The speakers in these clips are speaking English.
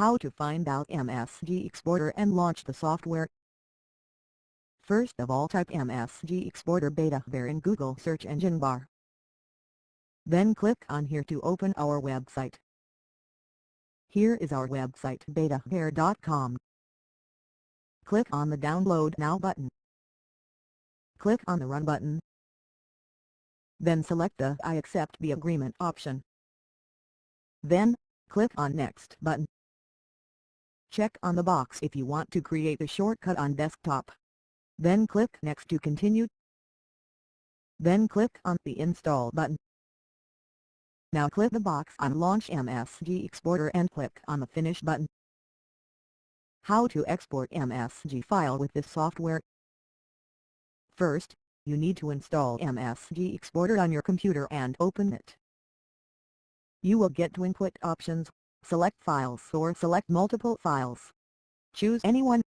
How to find out MSG Exporter and launch the software. First of all, type MSG Exporter Betavare in Google search engine bar. Then click on here to open our website. Here is our website, betavare.com. Click on the Download Now button. Click on the Run button. Then select the I accept the agreement option. Then, click on Next button. Check on the box if you want to create a shortcut on desktop. Then click Next to continue. Then click on the Install button. Now click the box on Launch MSG Exporter and click on the Finish button. How to export MSG file with this software. First, you need to install MSG Exporter on your computer and open it. You will get two input options, select files or select multiple files. Choose any one.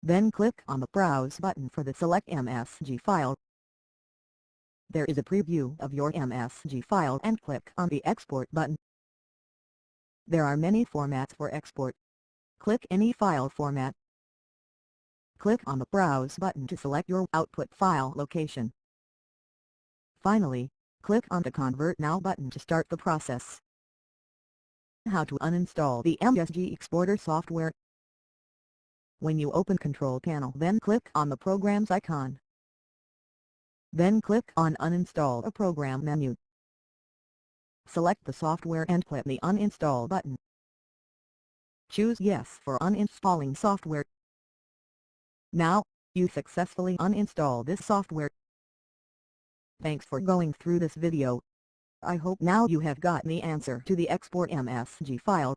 Then click on the Browse button for the Select MSG file. There is a preview of your MSG file and click on the Export button. There are many formats for export. Click any file format. Click on the Browse button to select your output file location. Finally, click on the Convert Now button to start the process. How to uninstall the MSG Exporter software. When you open Control Panel, then click on the Programs icon. Then click on Uninstall a Program menu. Select the software and click the Uninstall button. Choose Yes for uninstalling software. Now, you successfully uninstall this software. Thanks for going through this video. I hope now you have got the answer to the export MSG file.